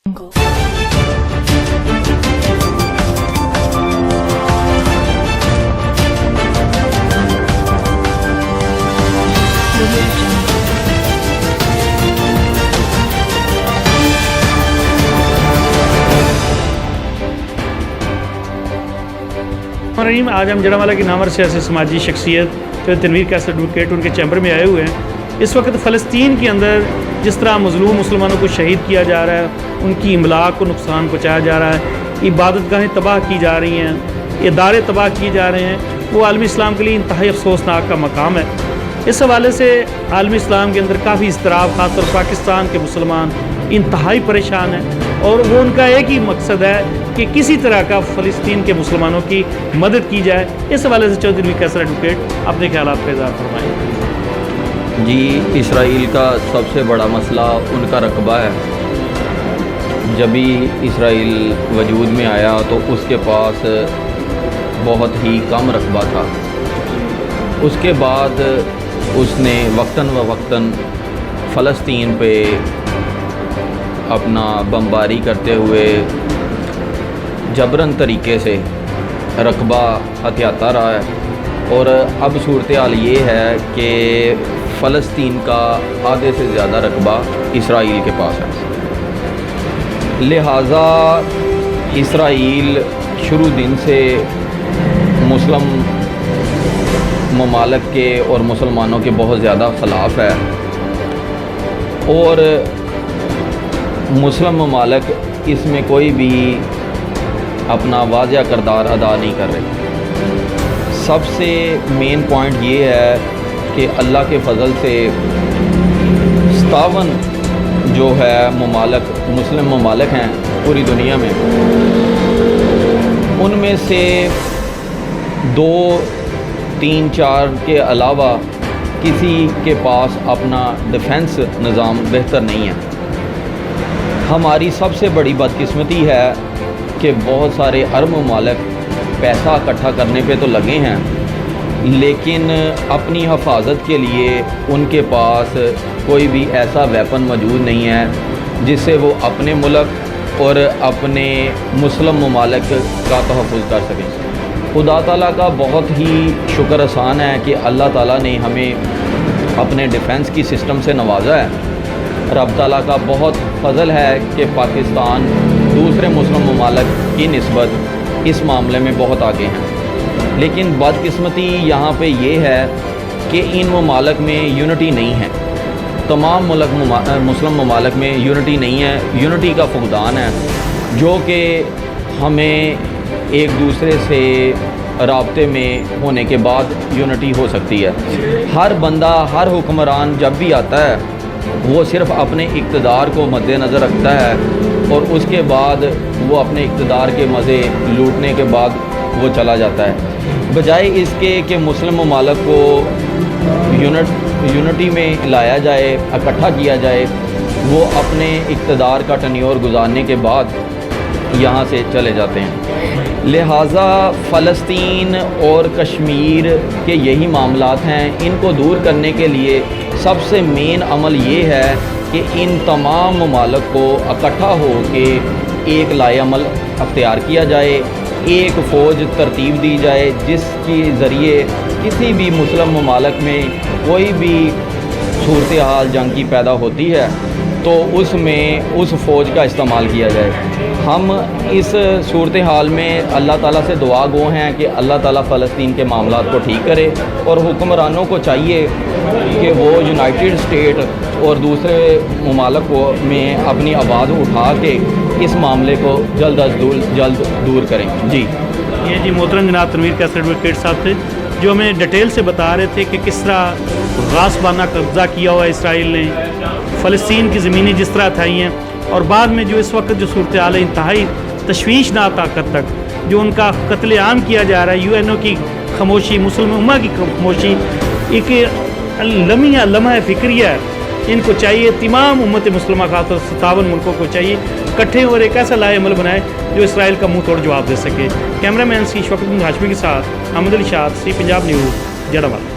आज हम जड़ावाला की नामवर सियासी समाजी शख्सियत तनवीर कैसर एडवोकेट उनके चैम्बर में आए हुए हैं। इस वक्त फ़लस्तीन के अंदर जिस तरह मज़लूम मुसलमानों को शहीद किया जा रहा है, उनकी इमलाक को नुकसान पहुँचाया जा रहा है, इबादतगाहें तबाह की जा रही हैं, इदारे तबाह किए जा रहे हैं, वो आलमी इस्लाम के लिए इंतहाई अफसोसनाक का मकाम है। इस हवाले से आलमी इस्लाम के अंदर काफ़ी इस्तराब, ख़ासतौर पाकिस्तान के मुसलमान इंतहाई परेशान हैं और वो उनका एक ही मकसद है कि किसी तरह का फ़लस्तीन के मुसलमानों की मदद की जाए। इस हवाले से चौधरी कैसर एडवोकेट अपने ख्यालात का इज़हार फरमाएँ। जी, इसराइल का सबसे बड़ा मसला उनका रकबा है। जब भी इसराइल वजूद में आया तो उसके पास बहुत ही कम रकबा था। उसके बाद उसने वक्तन व वक्तन फ़लस्तीन पे अपना बमबारी करते हुए जबरन तरीके से रकबा हथियाता रहा है और अब सूरत हाल ये है कि फ़लस्तीन का आधे से ज़्यादा रकबा इसराइल के पास है। लिहाजा इसराइल शुरू दिन से मुस्लिम ममालिक के और मुसलमानों के बहुत ज़्यादा ख़िलाफ़ है और मुस्लिम ममालिक इसमें कोई भी अपना वाज़िया किरदार अदा नहीं कर रहे। सबसे मेन पॉइंट ये है कि अल्लाह के फ़ज़ल से 57 जो है ममालिक मुस्लिम ममालिक हैं पूरी दुनिया में, उनमें से 2, 3, 4 के अलावा किसी के पास अपना डिफेंस निज़ाम बेहतर नहीं है। हमारी सबसे बड़ी बदकिस्मती है कि बहुत सारे अरब ममालिक पैसा इकट्ठा करने पे तो लगे हैं, लेकिन अपनी हिफाजत के लिए उनके पास कोई भी ऐसा वेपन मौजूद नहीं है जिससे वो अपने मुल्क और अपने मुस्लिम ममालिक का तहफ़्फ़ुज़ कर सकें। खुदा ताला का बहुत ही शुक्र एहसान है कि अल्लाह ताला ने हमें अपने डिफेंस की सिस्टम से नवाजा है। रब ताला का बहुत फ़ज़ल है कि पाकिस्तान दूसरे मुस्लिम ममालिक की निस्बत इस मामले में बहुत आगे हैं। लेकिन बदकिस्मती यहाँ पे ये है कि इन ममालिक में यूनिटी नहीं है। तमाम मुस्लिम ममालिक में यूनिटी नहीं है, यूनिटी का फुक़दान है, जो कि हमें एक दूसरे से राब्ते में होने के बाद यूनिटी हो सकती है। हर बंदा, हर हुक्मरान जब भी आता है वो सिर्फ़ अपने इक़्तिदार को मद्देनज़र रखता है और उसके बाद वो अपने इक़्तिदार के मज़े लूटने के बाद वो चला जाता है, बजाय इसके कि मुस्लिम ममालिक को यूनिटी में लाया जाए, इकट्ठा किया जाए। वो अपने इक़्तिदार का टन्योर गुजारने के बाद यहाँ से चले जाते हैं। लिहाजा फ़लस्तीन और कश्मीर के यही मामलात हैं। इनको दूर करने के लिए सबसे मेन अमल ये है कि इन तमाम ममालिक को इकट्ठा हो के एक लाएअमल अख्तियार किया जाए, एक फ़ौज तरतीब दी जाए जिसके ज़रिए किसी भी मुस्लिम ममालिक में कोई भी सूरत हाल जंग की पैदा होती है तो उसमें उस फ़ौज का इस्तेमाल किया जाए। हम इस सूरत हाल में अल्लाह ताला से दुआ गो हैं कि अल्लाह ताला फ़लस्तीन के मामलात को ठीक करे और हुक्मरानों को चाहिए कि वो यूनाइटेड स्टेट और दूसरे ममालिक में अपनी आवाज़ उठा के इस मामले को जल्द अज जल्द दूर करें। जी, ये जी मोहतरम जनाब तनवीर कैसर एडवोकेट साहब थे, जो हमें डिटेल से बता रहे थे कि किस तरह गासबाना कब्ज़ा किया हुआ इसराइल ने, फ़लस्तीन की ज़मीनें जिस तरह थाई हैं और बाद में जो इस वक्त जो सूरत हाल है इंतहाई तशवीशनाक ताकत तक जो उनका कत्लेआम किया जा रहा है। यूएनओ की खामोशी, मुस्लिम उम्मा की खामोशी एक लम्हा फ़िक्रिया है। इनको चाहिए, तमाम उम्मत मुस्लिमा खातर 57 मुल्कों को चाहिए इकट्ठे और एक ऐसा लाएअमल बनाए जो इसराइल का मुँह तोड़ जवाब दे सके। कैमरा मैन सी शौकत हाशमी के साथ अहमद अली शाह, सी पंजाब न्यूज़, जड़ावाला।